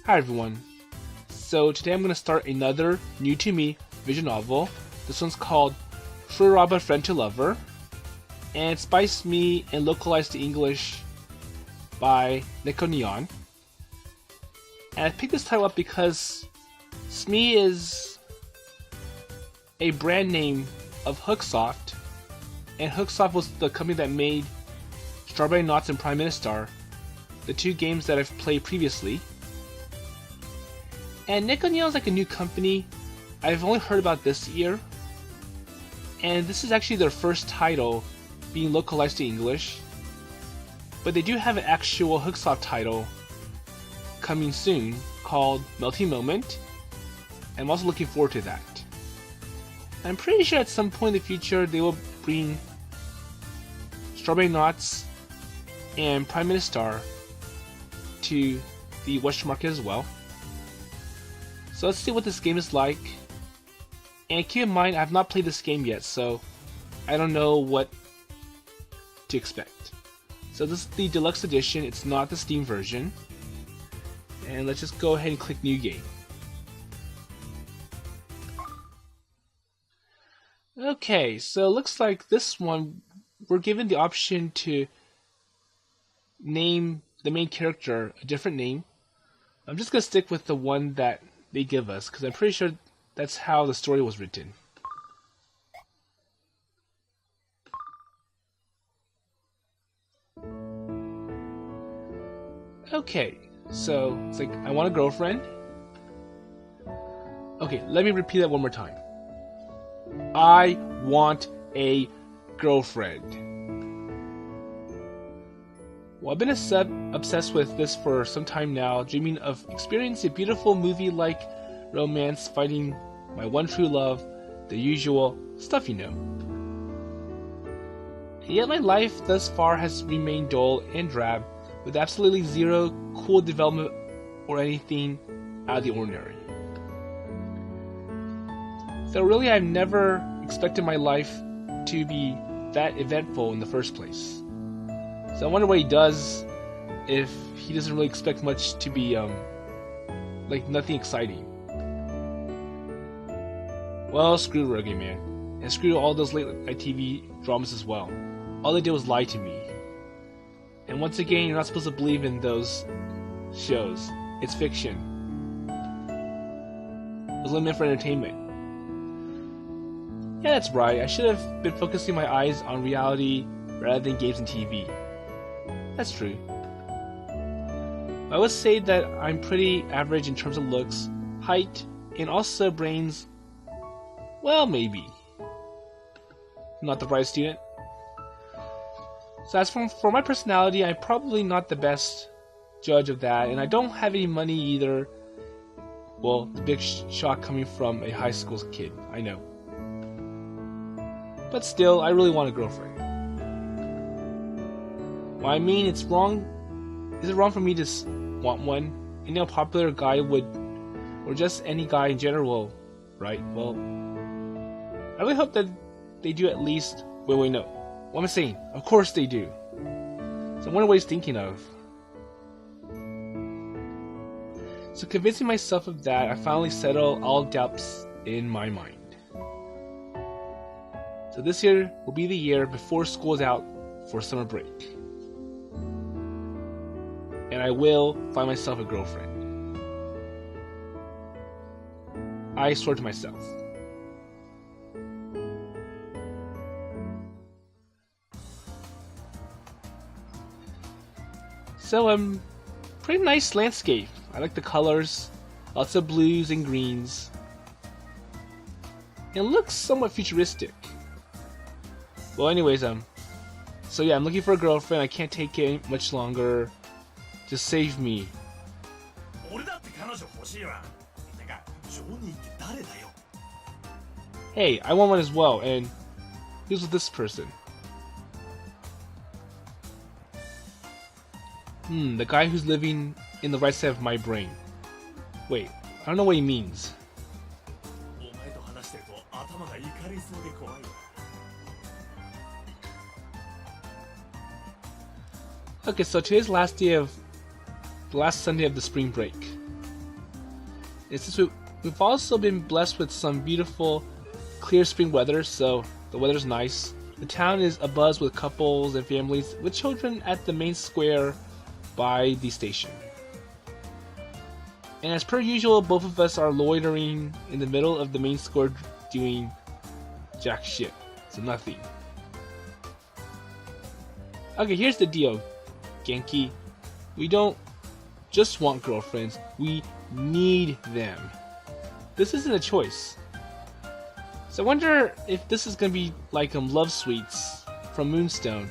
Hi everyone. So today I'm going to start another new to me visual novel. This one's called Fureraba Friend to Lover, and it's by Smee and localized to English by NekoNyan. And I picked this title up because Smee is a brand name of Hooksoft, and Hooksoft was the company that made Strawberry Nauts and PriministAr, the two games that I've played previously. And NekoNyan is like a new company. I've only heard about this year, and this is actually their first title being localized to English. But they do have an actual Hooksoft title coming soon called Melting Moment. I'm also looking forward to that. I'm pretty sure at some point in the future they will bring Strawberry Nauts and PriministAr to the Western market as well. So let's see what this game is like. And keep in mind, I have not played this game yet, so I don't know what to expect. So this is the deluxe edition, it's not the Steam version. And let's just go ahead and click New Game. Okay, so it looks like this one, we're given the option to name the main character a different name. I'm just going to stick with the one that they give us, because I'm pretty sure that's how the story was written. Okay, so it's like, I want a girlfriend. Okay, let me repeat that one more time. I want a girlfriend. Well, I've been obsessed with this for some time now, dreaming of experiencing a beautiful movie-like romance, finding my one true love, the usual stuff you know. And yet my life thus far has remained dull and drab, with absolutely zero cool development or anything out of the ordinary. So really, I've never expected my life to be that eventful in the first place. So I wonder what he does if he doesn't really expect much to be, like nothing exciting. Well, screw Rugged Man, and screw all those late night TV dramas as well. All they did was lie to me. And once again, you're not supposed to believe in those shows. It's fiction. It was only meant for entertainment. Yeah, that's right. I should have been focusing my eyes on reality rather than games and TV. That's true. I would say that I'm pretty average in terms of looks, height, and also brains. Well, maybe. Not the bright student. So as for my personality, I'm probably not the best judge of that, and I don't have any money either. Well, the big shock coming from a high school kid, I know. But still, I really want a girlfriend. Well, I mean, it's wrong. Is it wrong for me to want one? Any popular guy would, or just any guy in general, right? Well, I really hope that they do at least. Wait, no. What am I saying? Of course they do. So I wonder what he's thinking of. So convincing myself of that, I finally settle all doubts in my mind. So this year will be the year before school's out for summer break. And I will find myself a girlfriend. I swear to myself. So, pretty nice landscape. I like the colors, lots of blues and greens. It looks somewhat futuristic. Well, anyways, so yeah, I'm looking for a girlfriend. I can't take it much longer. Just save me. Hey, I want one as well, and who's with this person? The guy who's living in the right side of my brain. Wait, I don't know what he means. Okay, so today's the last Sunday of the spring break. And since we've also been blessed with some beautiful, clear spring weather, so the weather's nice. The town is abuzz with couples and families with children at the main square by the station. And as per usual, both of us are loitering in the middle of the main square doing jack shit. So nothing. Okay, here's the deal, Genki. We don't just want girlfriends, we need them. This isn't a choice. So I wonder if this is gonna be like Love Sweets from Moonstone,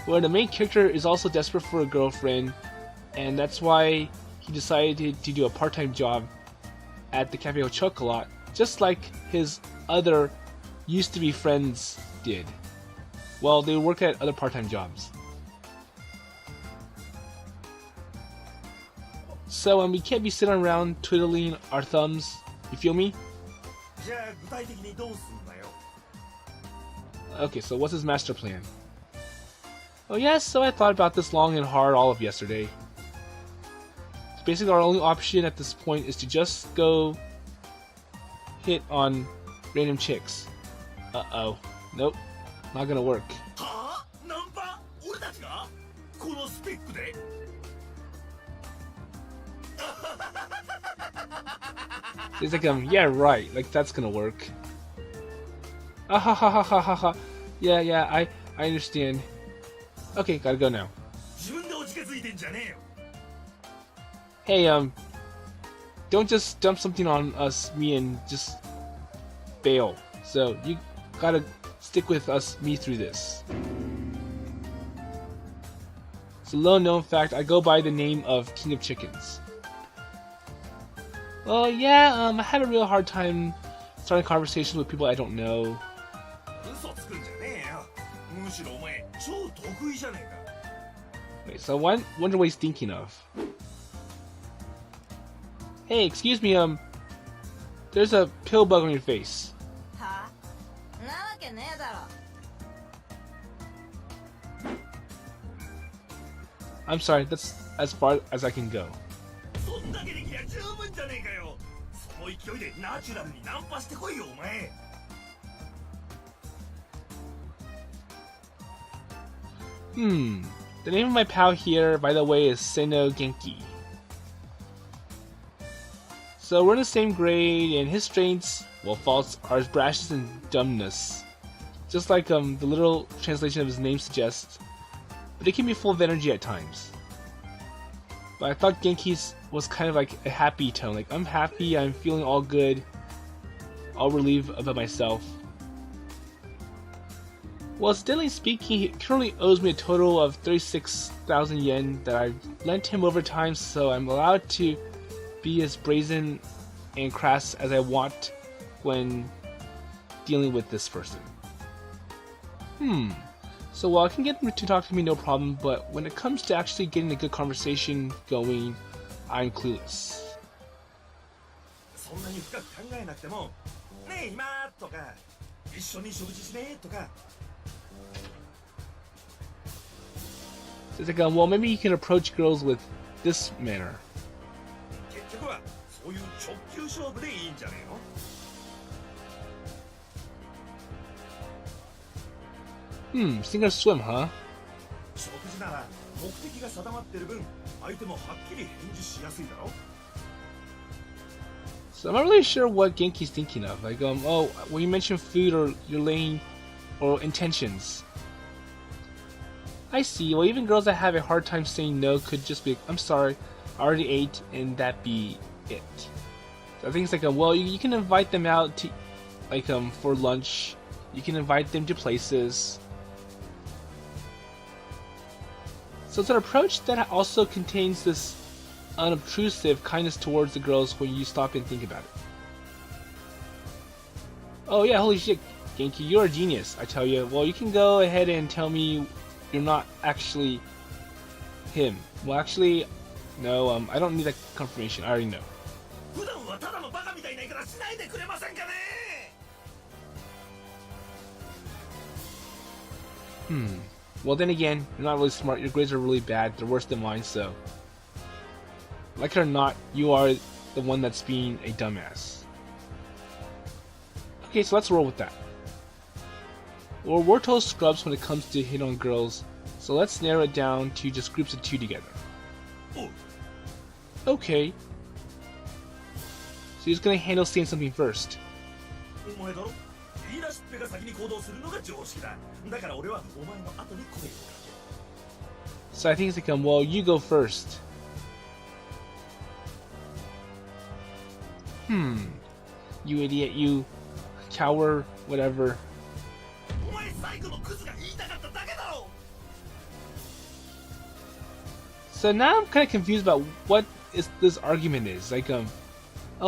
where the main character is also desperate for a girlfriend, and that's why he decided to do a part-time job at the Café au Chocolat, just like his other used-to-be friends did. Well, they work at other part-time jobs. So we can't be sitting around twiddling our thumbs, you feel me? Okay, so what's his master plan? Oh yes, so I thought about this long and hard all of yesterday. So basically our only option at this point is to just go hit on random chicks. Uh-oh. Nope. Not gonna work. It's like, yeah, right, like that's gonna work. Ah ha ha ha ha ha ha. Yeah, I understand. Okay, gotta go now. Hey, don't just dump something on us, me, and just bail. So, you gotta stick with us, me, through this. It's a little known fact, I go by the name of King of Chickens. Well, yeah, I have a real hard time starting conversations with people I don't know. Wait, so I wonder what he's thinking of. Hey, excuse me, there's a pill bug on your face. I'm sorry, that's as far as I can go. The name of my pal here, by the way, is Seno Genki. So we're in the same grade, and his strengths, well, faults, are his brashness and dumbness. Just like the literal translation of his name suggests, but he can be full of energy at times. But I thought Genki's was kind of like a happy tone, like I'm happy, I'm feeling all good, all relieved about myself. Well, steadily speaking, he currently owes me a total of 36,000 yen that I've lent him over time, so I'm allowed to be as brazen and crass as I want when dealing with this person. So while I can get him to talk to me no problem, but when it comes to actually getting a good conversation going, I'm clueless. So it's like, well, maybe you can approach girls with this manner. Sink or swim, huh? So I'm not really sure what Genki's thinking of. Like, oh, when you mention food or your lane or intentions. I see. Well, even girls that have a hard time saying no could just be like, I'm sorry, I already ate, and that be it. So I think it's like, well, you can invite them out to, like, for lunch. You can invite them to places. So it's an approach that also contains this unobtrusive kindness towards the girls when you stop and think about it. Oh yeah, holy shit, Genki, you're a genius, I tell you. Well, you can go ahead and tell me you're not actually him. Well, actually, no, I don't need that confirmation, I already know. Well, then again, you're not really smart. Your grades are really bad. They're worse than mine, so... Like it or not, you are the one that's being a dumbass. Okay, so let's roll with that. Well, we're total scrubs when it comes to hit on girls, so let's narrow it down to just groups of 2 together. Okay. So he's gonna handle saying something first. So I think it's like, well, you go first. You idiot, you cower, whatever. So now I'm kind of confused about what this argument is. Like, oh,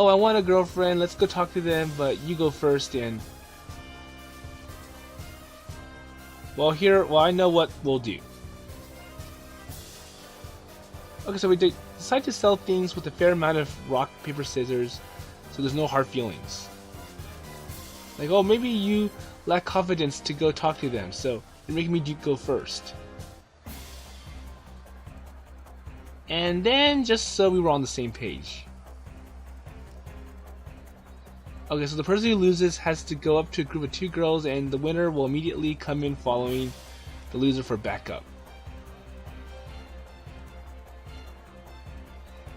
I want a girlfriend, let's go talk to them, but you go first, and... Well, I know what we'll do. Okay, so we decide to sell things with a fair amount of rock, paper, scissors, so there's no hard feelings. Like, oh, maybe you lack confidence to go talk to them, so you're making me go first. And then, just so we were on the same page. Okay, so the person who loses has to go up to a group of 2 girls, and the winner will immediately come in following the loser for backup.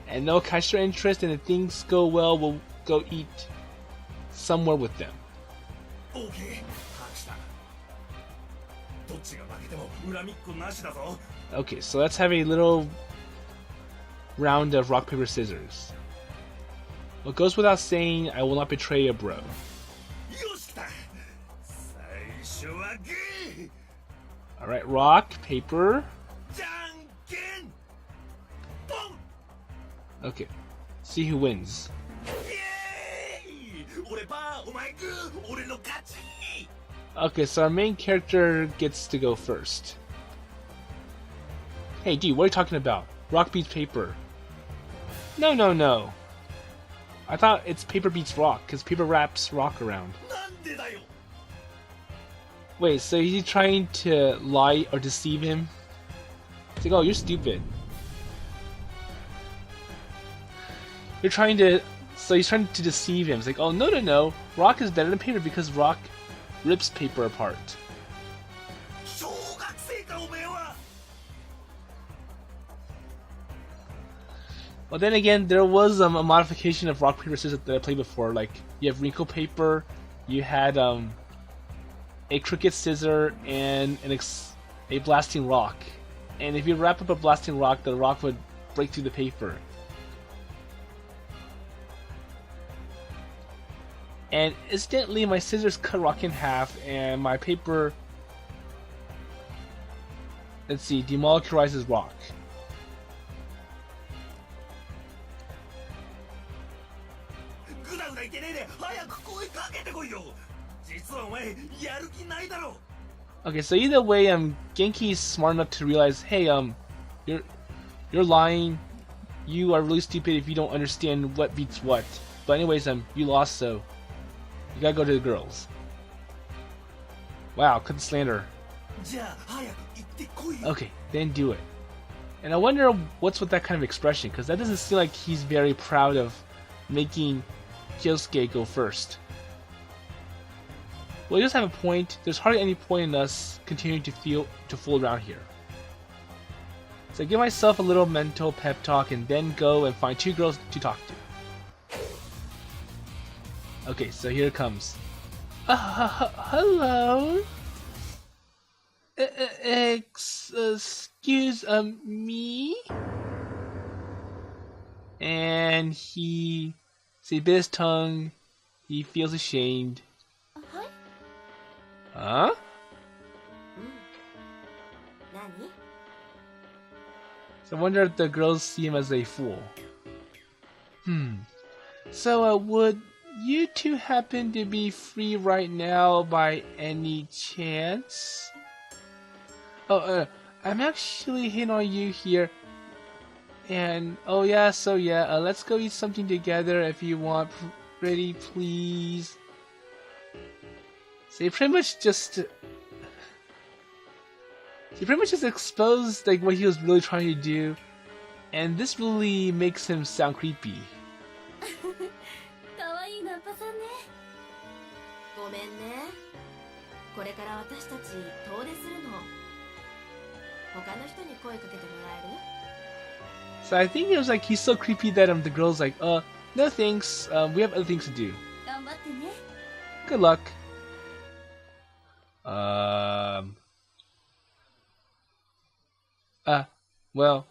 And they'll catch their interest, and if things go well, we'll go eat somewhere with them. Okay, so let's have a little round of rock, paper, scissors. What goes without saying, I will not betray a bro. Alright, rock, paper. Okay, see who wins. Okay, so our main character gets to go first. Hey, dude, what are you talking about? Rock beats paper. No. I thought it's paper beats rock, because paper wraps rock around. Wait, so is he trying to lie or deceive him? It's like, oh, you're stupid. He's trying to deceive him. It's like, oh, no. Rock is better than paper because rock rips paper apart. Well, then again, there was a modification of rock, paper, scissors that I played before. Like, you have wrinkle paper, you had a crooked scissor, and a blasting rock. And if you wrap up a blasting rock, the rock would break through the paper. And instantly, my scissors cut rock in half, and my paper, let's see, demolecularizes rock. Okay, so either way, Genki's smart enough to realize, hey, you're lying. You are really stupid if you don't understand what beats what. But anyways, you lost, so you gotta go to the girls. Wow, couldn't slander. Okay, then do it. And I wonder what's with that kind of expression, because that doesn't seem like he's very proud of making Kyousuke go first. Well, he does have a point. There's hardly any point in us continuing to fool around here. So I give myself a little mental pep talk and then go and find 2 girls to talk to. Okay, so here it comes. Hello? Excuse me? And he bit his tongue. He feels ashamed. Huh? So I wonder if the girls see him as a fool. So, would you 2 happen to be free right now by any chance? Oh, I'm actually hitting on you here. And, oh yeah, so yeah, let's go eat something together if you want. Pretty please. So he pretty much just exposed like what he was really trying to do, and this really makes him sound creepy. 可愛いナンパさんね。ごめんね。これから私たち遠出するの。他の人に声かけてもらえる？ So I think it was like he's so creepy that the girl's like, no thanks, we have other things to do. 頑張ってね。 Good luck. Well,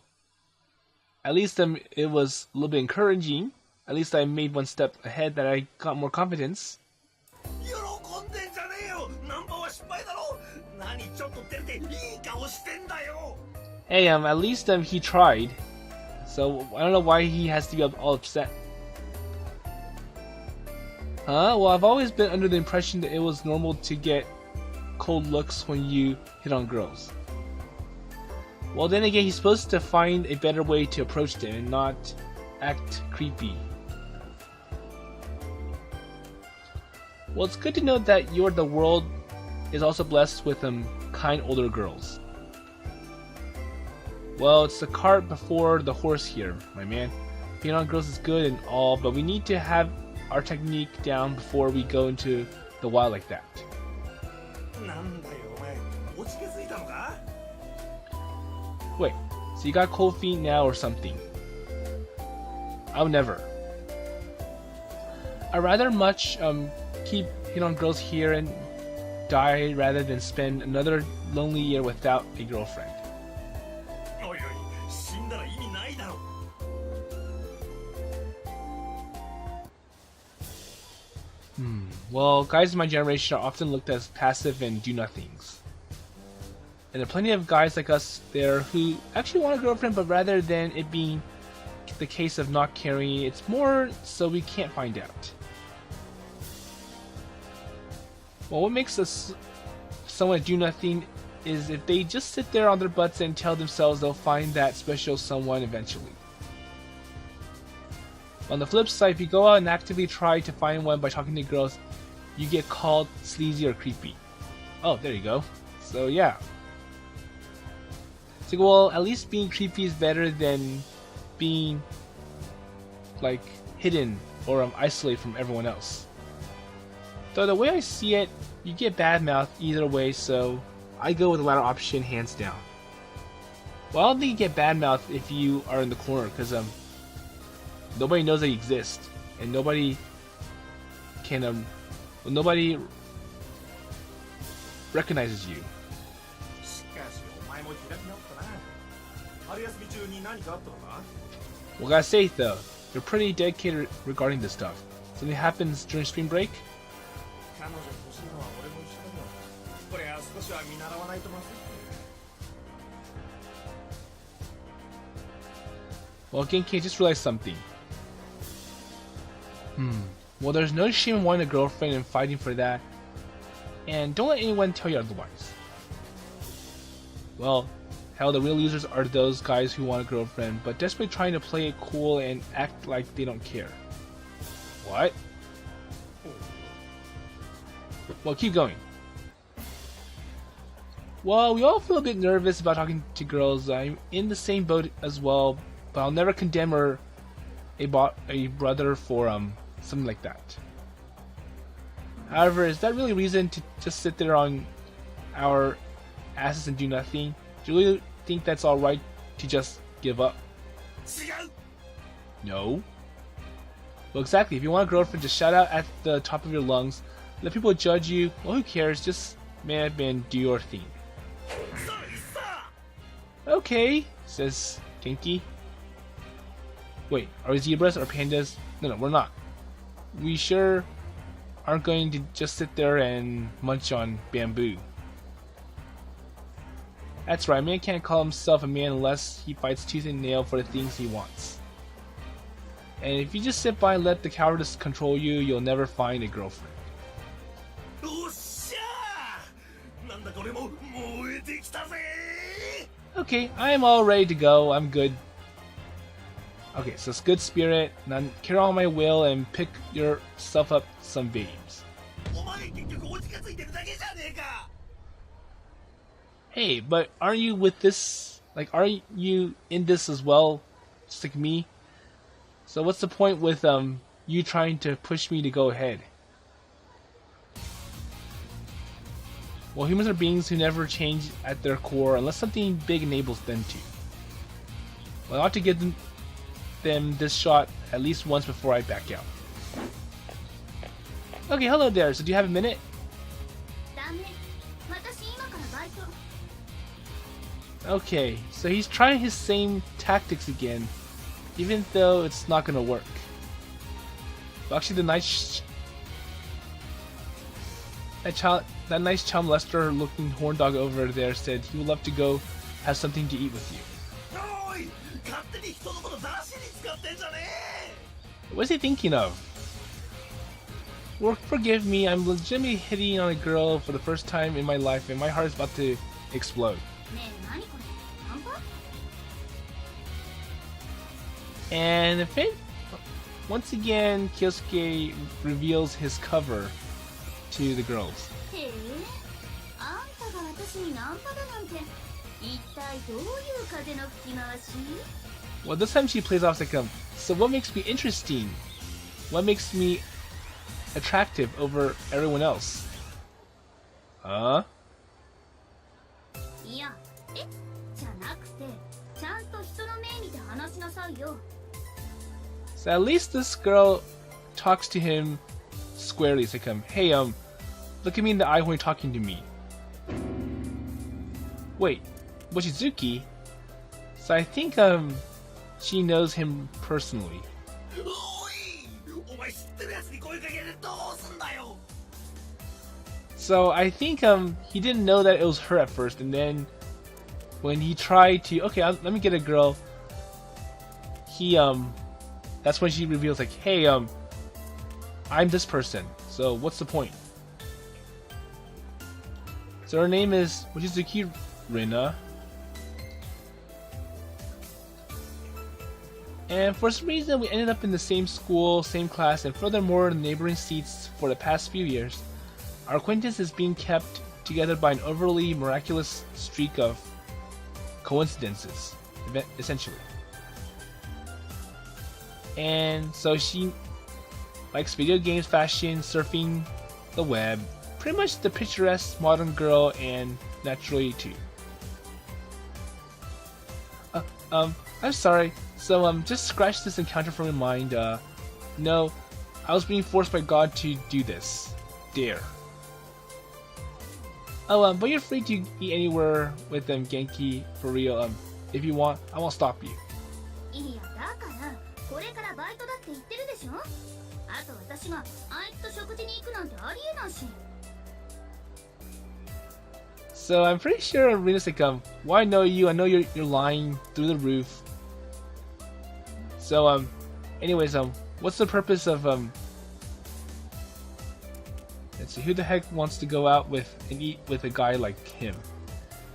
at least it was a little bit encouraging. At least I made one step ahead that I got more confidence. Hey, at least he tried. So I don't know why he has to be all upset. Huh? Well, I've always been under the impression that it was normal to get cold looks when you hit on girls. Well, then again, he's supposed to find a better way to approach them and not act creepy. Well, it's good to know that the world is also blessed with kind older girls. Well, it's the cart before the horse here, my man. Being on girls is good and all, but we need to have our technique down before we go into the wild like that. Wait, so you got cold feet now or something? I would never. I'd rather much keep hitting on girls here and die rather than spend another lonely year without a girlfriend. Well, guys in my generation are often looked as passive and do-nothings. And there are plenty of guys like us there who actually want a girlfriend, but rather than it being the case of not caring, it's more so we can't find out. Well, what makes us someone do-nothing is if they just sit there on their butts and tell themselves they'll find that special someone eventually. On the flip side, if you go out and actively try to find one by talking to girls, you get called sleazy or creepy. Oh, there you go. So yeah. So well, at least being creepy is better than being like hidden or isolated from everyone else. Though the way I see it, you get bad mouth either way, so I go with the latter option hands down. Well, I don't think you get bad mouth if you are in the corner, because nobody knows that you exist, and nobody can nobody recognizes you. Well, gotta say though, you're pretty dedicated regarding this stuff. Something happens during spring break? Well, Genki, I just realized something. Well, there's no shame in wanting a girlfriend and fighting for that. And don't let anyone tell you otherwise. Well, hell, the real losers are those guys who want a girlfriend, but desperately trying to play it cool and act like they don't care. What? Well, keep going. Well, we all feel a bit nervous about talking to girls. I'm in the same boat as well, but I'll never condemn a brother for something like that. However, is that really reason to just sit there on our asses and do nothing? Do you really think that's alright to just give up? No. Well, exactly. If you want a girlfriend, just shout out at the top of your lungs. Let people judge you. Well, who cares? Just man up and do your thing. Okay, says Genki. Wait, are we zebras or pandas? No, we're not. We sure aren't going to just sit there and munch on bamboo. That's right, a man can't call himself a man unless he fights tooth and nail for the things he wants. And if you just sit by and let the cowardice control you, you'll never find a girlfriend. Okay, I am all ready to go. I'm good. Okay, so it's good spirit. Now carry on my will and pick yourself up some babes. Hey, but aren't you with this? Like, aren't you in this as well? Just like me? So what's the point with you trying to push me to go ahead? Well, humans are beings who never change at their core unless something big enables them to. Well, I ought to give them this shot at least once before I back out. Okay, hello there. So do you have a minute? Okay, so he's trying his same tactics again, even though it's not gonna work. But actually, that nice child molester looking horn dog over there said he would love to go have something to eat with you. What is he thinking of? Well, forgive me, I'm legitimately hitting on a girl for the first time in my life and my heart is about to explode. And if it, once again, Kyousuke reveals his cover to the girls. Well, this time she plays off like so what makes me interesting? What makes me attractive over everyone else? Huh? So at least this girl talks to him squarely. It's like, hey, look at me in the eye when you're talking to me. Wait, Mochizuki? So I think, she knows him personally. So I think, he didn't know that it was her at first, and then when he tried to, okay, let me get a girl, he, that's when she reveals, like, hey, I'm this person, so what's the point? So her name is Mochizuki Rina. And for some reason, we ended up in the same school, same class, and furthermore, neighboring seats for the past few years. Our acquaintance is being kept together by an overly miraculous streak of coincidences, essentially. And so she likes video games, fashion, surfing, the web, pretty much the picturesque modern girl, and naturally too. I'm sorry. So just scratch this encounter from your mind. No, I was being forced by God to do this. Dare. Oh, but you're free to eat anywhere with Genki for real. If you want, I won't stop you. So I'm pretty sure Rina's like, well, I know you. I know you're lying through the roof. So anyways, what's the purpose of let's see, who the heck wants to go out with and eat with a guy like him?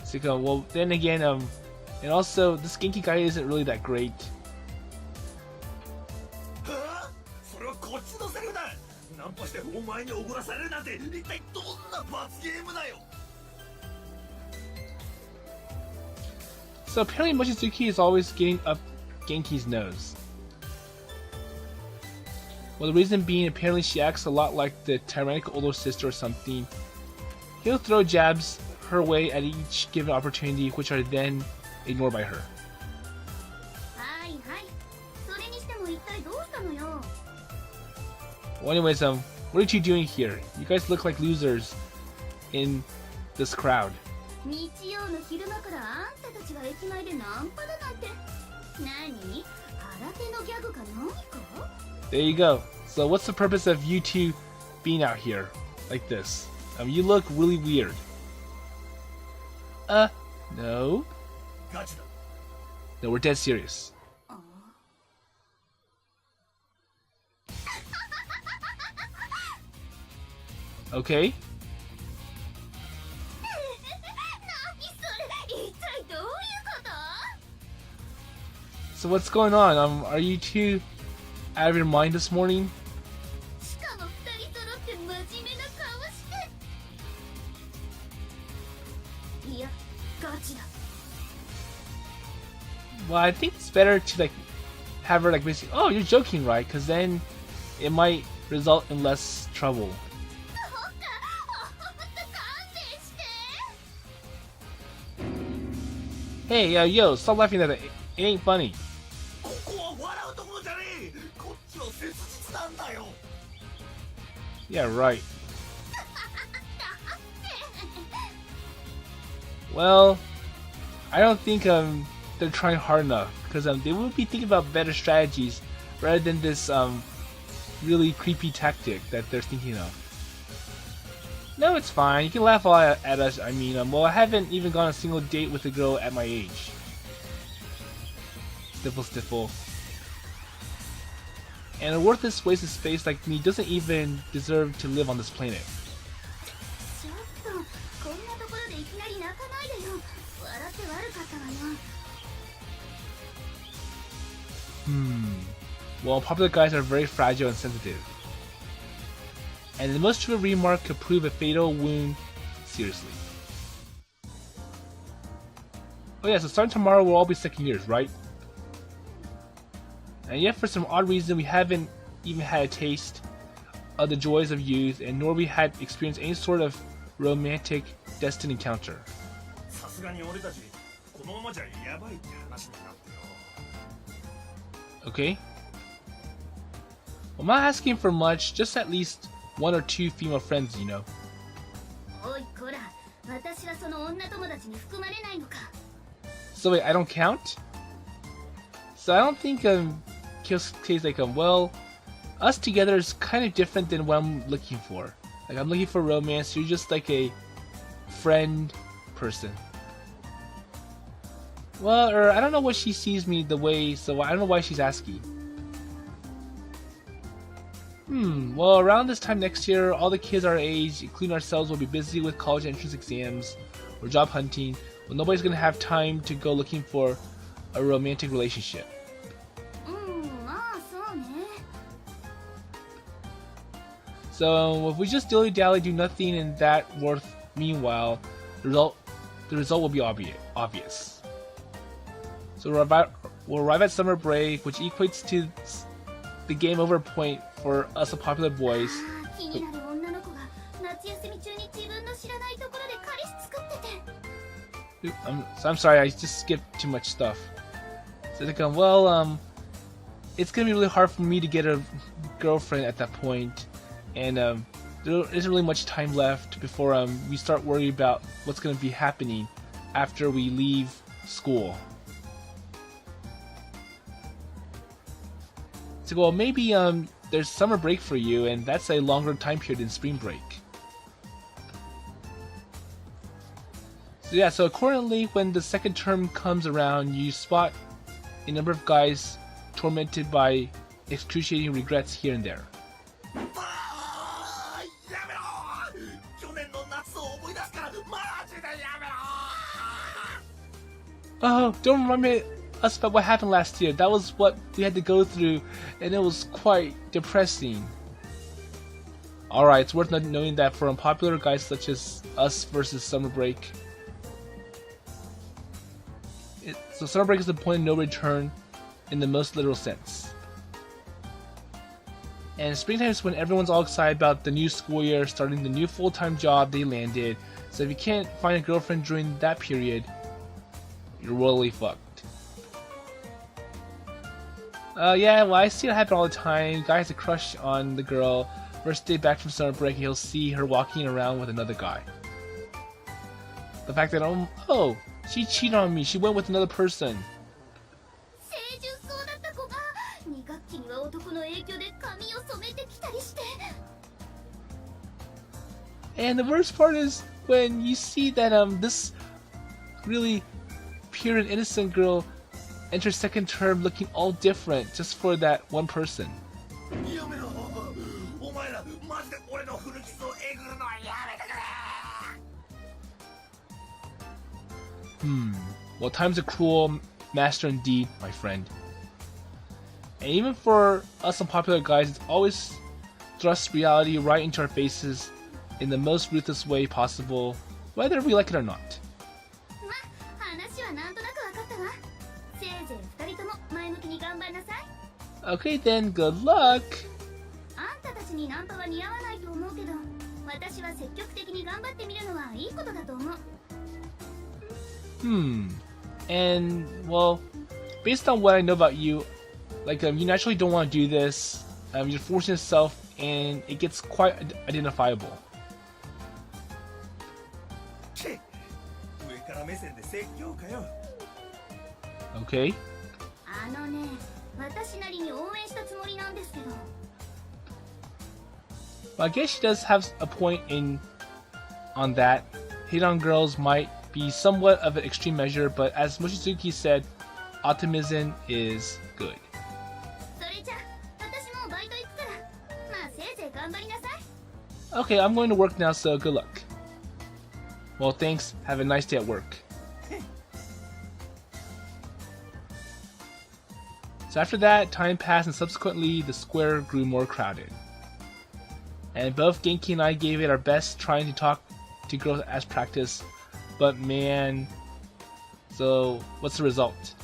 So well, then again, and also this Genki guy isn't really that great. So apparently Mochizuki is always getting up Genki's nose. Well, the reason being, apparently she acts a lot like the tyrannical older sister or something. He'll throw jabs her way at each given opportunity, which are then ignored by her. Well, anyways, what are you doing here? You guys look like losers in this crowd. There you go. So what's the purpose of you two being out here like this? You look really weird. No. No, we're dead serious. Okay. So what's going on? Are you two out of your mind this morning? Well, I think it's better to have her like basically, oh, you're joking, right? Because then it might result in less trouble. Hey, yo, stop laughing at it. It ain't funny. Yeah, right. Well, I don't think they're trying hard enough because they would be thinking about better strategies rather than this really creepy tactic that they're thinking of. No, it's fine. You can laugh all at us. I mean, well, I haven't even gone on a single date with a girl at my age. Stifle, stifle. And a worthless waste of space like me doesn't even deserve to live on this planet. Well, popular guys are very fragile and sensitive. And the most trivial remark could prove a fatal wound seriously. Oh yeah, so starting tomorrow we'll all be second years, right? And yet for some odd reason we haven't even had a taste of the joys of youth, and nor we had experienced any sort of romantic destined encounter. Okay. Well, I'm not asking for much, just at least 1 or 2 female friends, you know. So wait, I don't count? So I don't think Kyousuke's like well, us together is kind of different than what I'm looking for. Like I'm looking for romance, you're just like a friend person. Well, or I don't know what she sees me the way, so I don't know why she's asking. Well, around this time next year, all the kids our age, including ourselves, will be busy with college entrance exams or job hunting. Well, nobody's gonna have time to go looking for a romantic relationship. So if we just dilly-dally, do nothing in that worth, meanwhile, the result will be obvious. So we'll arrive at summer break, which equates to the game over point for us popular boys. I'm sorry, I just skipped too much stuff. So they go, well, it's gonna be really hard for me to get a girlfriend at that point, and there isn't really much time left before we start worrying about what's gonna be happening after we leave school. So, well, maybe there's summer break for you, and that's a longer time period than spring break. So yeah, so accordingly, when the second term comes around, you spot a number of guys tormented by excruciating regrets here and there. Oh, don't remind us about what happened last year. That was what we had to go through, and it was quite depressing. Alright, it's worth knowing that for unpopular guys such as us versus summer break, so summer break is the point of no return in the most literal sense. And springtime is when everyone's all excited about the new school year, starting the new full-time job they landed. So if you can't find a girlfriend during that period, you're royally fucked. Yeah, well, I see it happen all the time. Guy has a crush on the girl. First day back from summer break, he'll see her walking around with another guy. The fact that, oh, she cheated on me. She went with another person. And the worst part is when you see that this really pure and innocent girl enters second term looking all different just for that one person. Well, time's a cruel master indeed, my friend. And even for us unpopular guys, it's always thrust reality right into our faces in the most ruthless way possible, whether we like it or not. Okay then, good luck! あんたたちにナンパは似合わないと思うけど、私は積極的に頑張ってみるのはいいことだと思う。And, well, based on what I know about you, like, you naturally don't want to do this, you're forcing yourself, and it gets quite identifiable. 上から目線で説教かよ。 Okay? あのね、私なりに応援したつもりなんですけど。Well, I guess she does have a point on that. Hit on girls might be somewhat of an extreme measure, but as Mochizuki said, optimism is good. それじゃ、私もうバイト行くから、まあせいぜい頑張りなさい。 Okay, I'm going to work now, so good luck. Well, thanks. Have a nice day at work. So after that, time passed and subsequently the square grew more crowded. And both Genki and I gave it our best trying to talk to girls as practice, but man, so what's the result?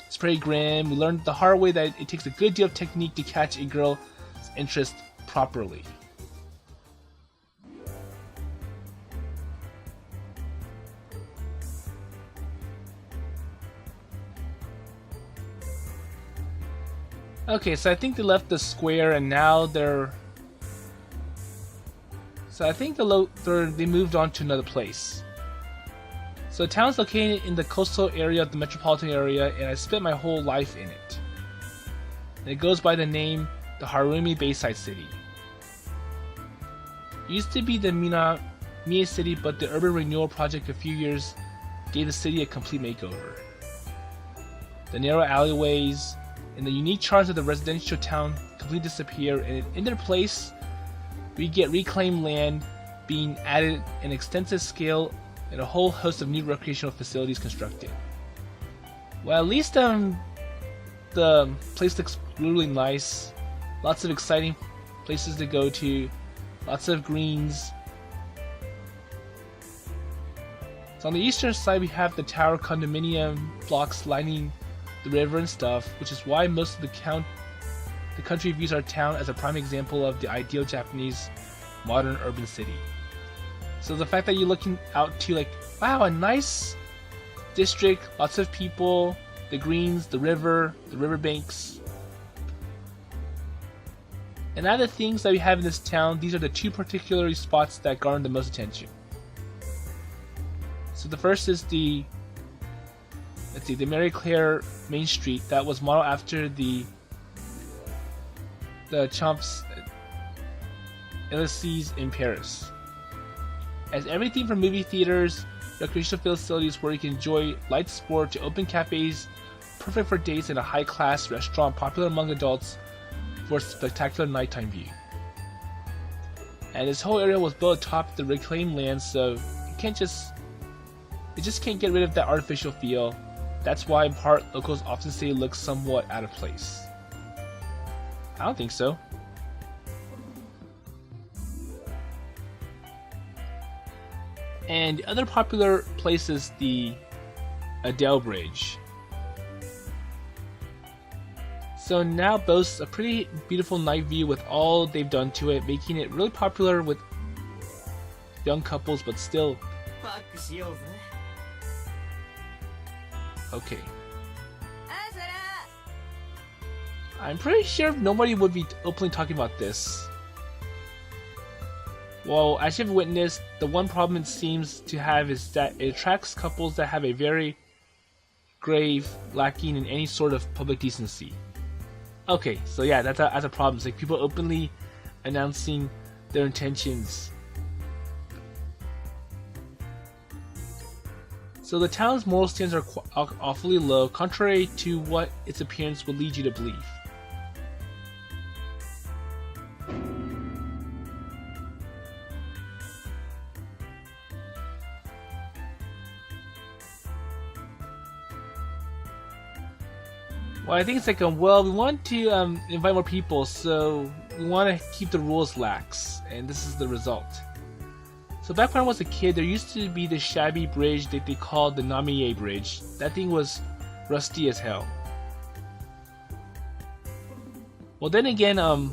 It's pretty grim. We learned the hard way that it takes a good deal of technique to catch a girl's interest properly. Okay, so I think they left the square and now they're... So I think they moved on to another place. So the town's located in the coastal area of the metropolitan area, and I spent my whole life in it. And it goes by the name the Harumi Bayside City. It used to be the Mie City, but the urban renewal project a few years gave the city a complete makeover. The narrow alleyways and the unique charms of the residential town completely disappear, and in their place, we get reclaimed land being added an extensive scale and a whole host of new recreational facilities constructed. Well, at least the place looks really nice. Lots of exciting places to go to, lots of greens. So on the eastern side, we have the tower condominium blocks lining the river and stuff, which is why most of the country views our town as a prime example of the ideal Japanese modern urban city. So the fact that you're looking out to like, wow, a nice district, lots of people, the greens, the riverbanks. And out of the things that we have in this town, these are the two particular spots that garner the most attention. So the first is the Mary Claire Main Street that was modeled after the Champs Elysees in Paris. As everything from movie theaters, recreational facilities where you can enjoy light sport to open cafes, perfect for dates, and a high-class restaurant popular among adults for a spectacular nighttime view. And this whole area was built atop the reclaimed land, so it just can't get rid of that artificial feel. That's why in part locals often say it looks somewhat out of place. I don't think so. And the other popular place is the Adele Bridge. So now boasts a pretty beautiful night view with all they've done to it, making it really popular with young couples, but still. Okay. I'm pretty sure nobody would be openly talking about this. Well, as you've witnessed, the one problem it seems to have is that it attracts couples that have a very grave lacking in any sort of public decency. Okay, so yeah, that's a problem. It's like people openly announcing their intentions. So the town's moral standards are awfully low, contrary to what its appearance would lead you to believe. Well, I think it's like, well, we want to invite more people, so we want to keep the rules lax, and this is the result. So back when I was a kid, there used to be this shabby bridge that they called the Namiye Bridge. That thing was rusty as hell. Well, then again, a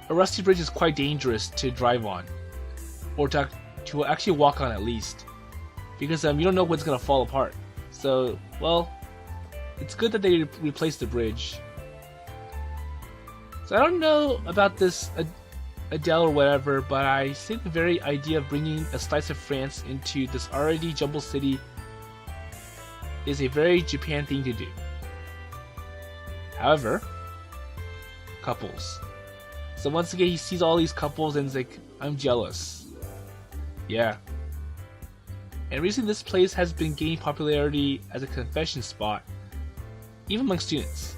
rusty bridge is quite dangerous to drive on, or to actually walk on at least, because you don't know what's gonna fall apart. So, well, it's good that they replaced the bridge. So I don't know about this Adele or whatever, but I think the very idea of bringing a slice of France into this already jumbled city is a very Japan thing to do. However, couples. So once again, he sees all these couples and is like, I'm jealous. Yeah. And recently this place has been gaining popularity as a confession spot, even among students.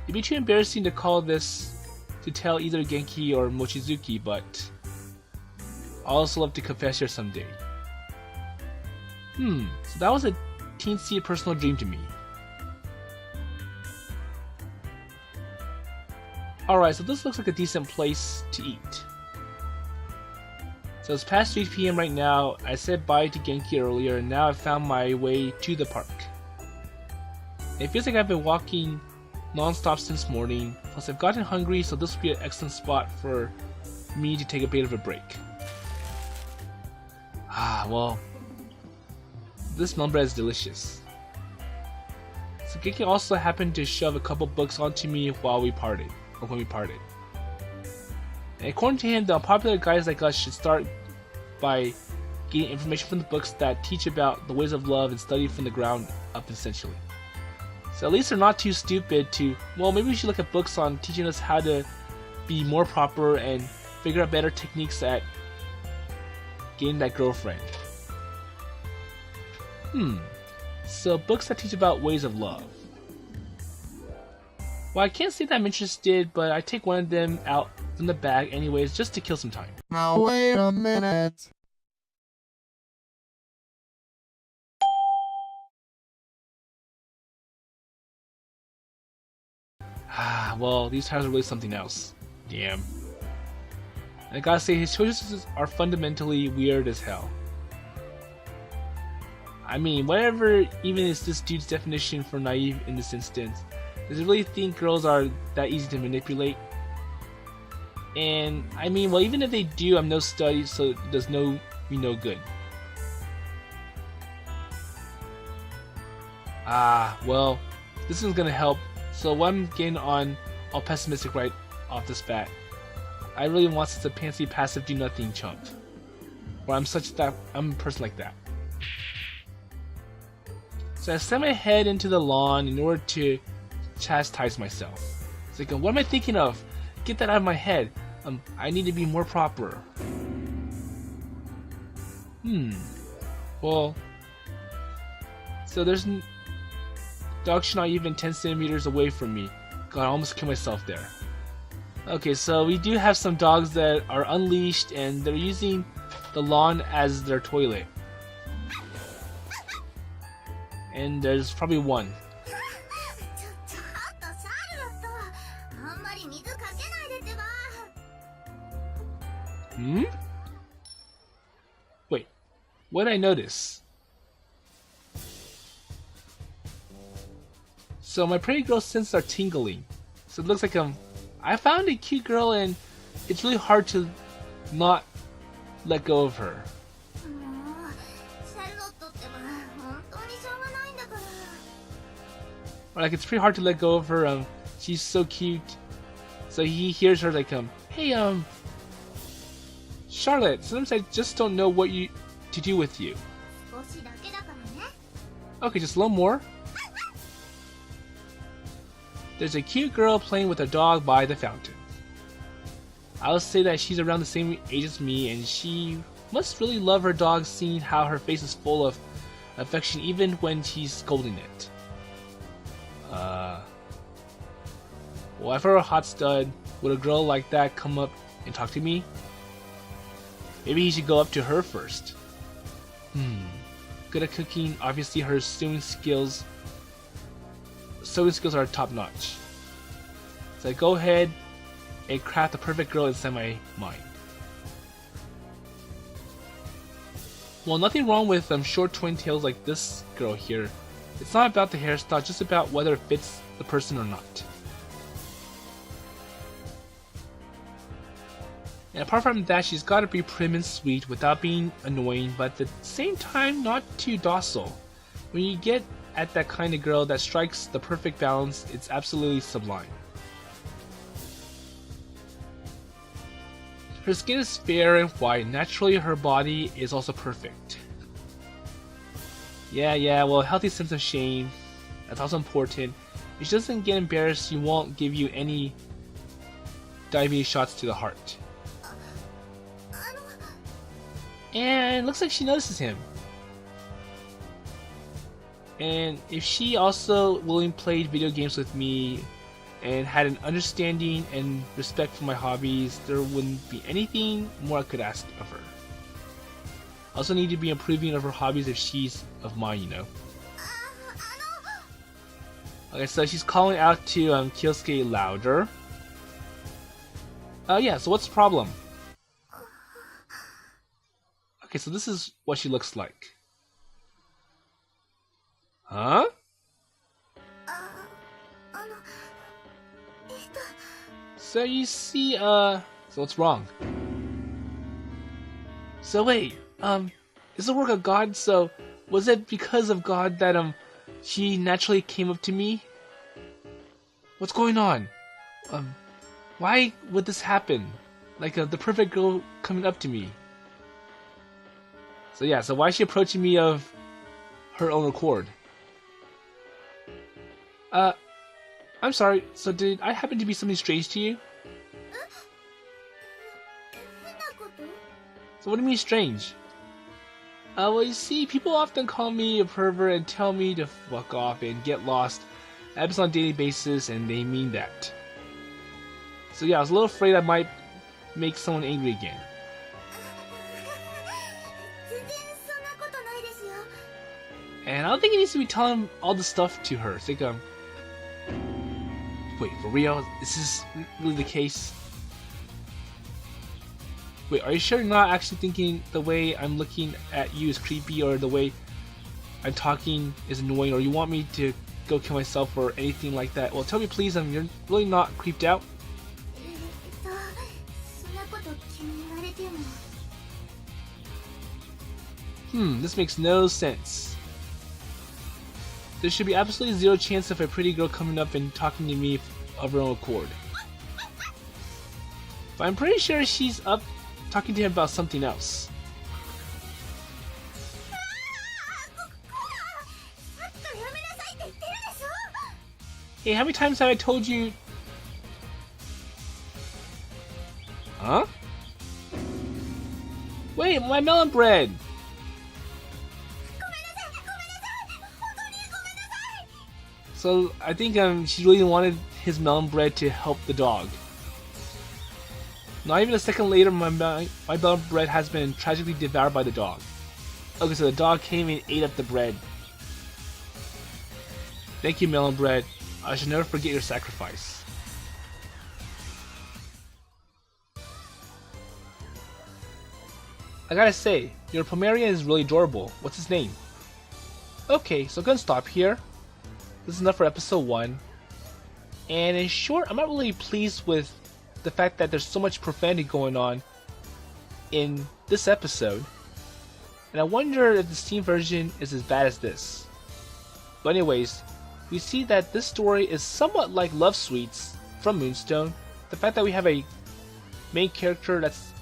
It'd be too embarrassing to call this to tell either Genki or Mochizuki, but I'd also love to confess here someday. So that was a teensy personal dream to me. Alright, so this looks like a decent place to eat. So it's past 3 PM right now. I said bye to Genki earlier, and now I've found my way to the park. It feels like I've been walking non-stop since morning, plus I've gotten hungry, so this will be an excellent spot for me to take a bit of a break. Well, this naan bread is delicious. So Genki also happened to shove a couple books onto me when we parted. And according to him, the popular guys like us should start by getting information from the books that teach about the ways of love and study from the ground up, essentially. So at least they're not too stupid to, well, maybe we should look at books on teaching us how to be more proper and figure out better techniques at getting that girlfriend. So books that teach about ways of love. Well, I can't say that I'm interested, but I take one of them out from the bag anyways, just to kill some time. Now wait a minute. Well, these times are really something else. Damn. And I gotta say, his choices are fundamentally weird as hell. I mean, whatever even is this dude's definition for naive in this instance, does he really think girls are that easy to manipulate? And I mean, well, even if they do, I'm no study, so it does me no good. Well, this isn't gonna help. So what I'm getting on all pessimistic right off this bat, I really want such a pantsy passive do nothing chump. Or I'm a person like that. So I set my head into the lawn in order to chastise myself. It's like, what am I thinking of? Get that out of my head. I need to be more proper. Well, so there's dog's not even 10 centimeters away from me. God, I almost killed myself there. Okay, so we do have some dogs that are unleashed and they're using the lawn as their toilet. And there's probably one. Wait, what did I notice? So my pretty girl senses are tingling. So it looks like I found a cute girl and it's really hard to not let go of her. Or like it's pretty hard to let go of her. She's so cute. So he hears her like hey Charlotte, sometimes I just don't know what to do with you. Okay, just a little more. There's a cute girl playing with a dog by the fountain. I'll say that she's around the same age as me, and she must really love her dog, seeing how her face is full of affection even when she's scolding it. Well, if I were a hot stud, would a girl like that come up and talk to me? Maybe he should go up to her first. Good at cooking, obviously her sewing skills are top notch. So I go ahead and craft the perfect girl inside my mind. Well, nothing wrong with short twin tails like this girl here. It's not about the hairstyle, just about whether it fits the person or not. And apart from that, she's got to be prim and sweet without being annoying, but at the same time, not too docile. When you get at that kind of girl that strikes the perfect balance, it's absolutely sublime. Her skin is fair and white. Naturally, her body is also perfect. Yeah, well, a healthy sense of shame. That's also important. If she doesn't get embarrassed, she won't give you any diabetes shots to the heart. And looks like she notices him. And if she also willingly played video games with me and had an understanding and respect for my hobbies, there wouldn't be anything more I could ask of her. I also need to be improving of her hobbies if she's of mine, you know. Okay, so she's calling out to Kyousuke louder. Yeah, so what's the problem? Okay, so this is what she looks like. Huh? So you see, so what's wrong? So wait, is the work of God? So was it because of God that she naturally came up to me? What's going on? Why would this happen? Like the perfect girl coming up to me. So yeah, so why is she approaching me of her own accord? I'm sorry, so did I happen to be something strange to you? So what do you mean strange? Well, you see, people often call me a pervert and tell me to fuck off and get lost. That happens on a daily basis, and they mean that. So yeah, I was a little afraid I might make someone angry again. And I don't think he needs to be telling all the stuff to her. Think, wait, for real? Is this really the case? Wait, are you sure you're not actually thinking the way I'm looking at you is creepy, or the way I'm talking is annoying, or you want me to go kill myself or anything like that? Well, tell me please, you're really not creeped out? This makes no sense. There should be absolutely zero chance of a pretty girl coming up and talking to me of her own accord. But I'm pretty sure she's up talking to him about something else. Hey, how many times have I told you? Huh? Wait, my melon bread! So I think she really wanted his melon bread to help the dog. Not even a second later, my melon bread has been tragically devoured by the dog. Okay, so the dog came and ate up the bread. Thank you, melon bread. I shall never forget your sacrifice. I gotta say, your Pomerian is really adorable. What's his name? Okay, so I'm gonna stop here. This is enough for episode 1. And in short, I'm not really pleased with the fact that there's so much profanity going on in this episode. And I wonder if the Steam version is as bad as this. But anyways, we see that this story is somewhat like Love Sweets from Moonstone. The fact that we have a main character that's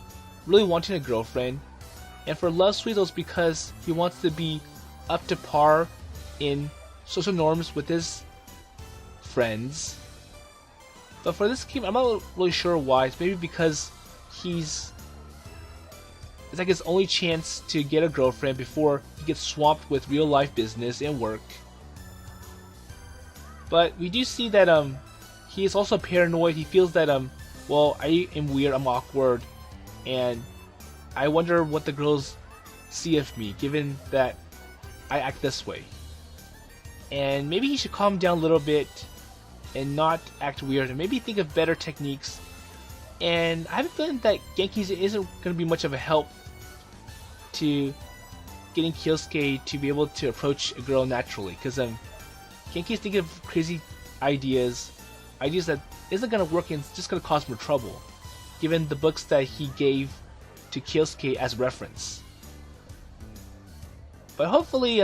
really wanting a girlfriend. And for Love Sweets, it was because he wants to be up to par in social norms with his friends. But for this game, I'm not really sure why. It's maybe because it's like his only chance to get a girlfriend before he gets swamped with real life business and work. But we do see that he is also paranoid. He feels that well, I am weird, I'm awkward, and I wonder what the girls see of me, given that I act this way. And maybe he should calm down a little bit and not act weird, and maybe think of better techniques. And I have a feeling that Genki isn't going to be much of a help to getting Kyousuke to be able to approach a girl naturally, because Genki's thinking of crazy ideas that isn't going to work and it's just going to cause more trouble. given the books that he gave to Kyousuke as reference. But hopefully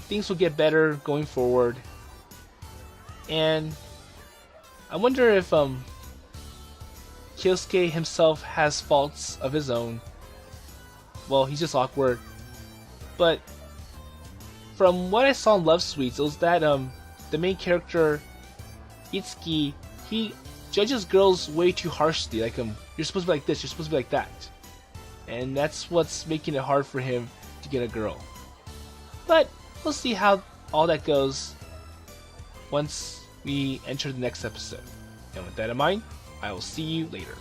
things will get better going forward. And I wonder if Kyousuke himself has faults of his own. Well, he's just awkward. But from what I saw in Love Suites, it was that the main character, Itsuki, he judges girls way too harshly. Like you're supposed to be like this, you're supposed to be like that. And that's what's making it hard for him to get a girl. But we'll see how all that goes once we enter the next episode. And with that in mind, I will see you later.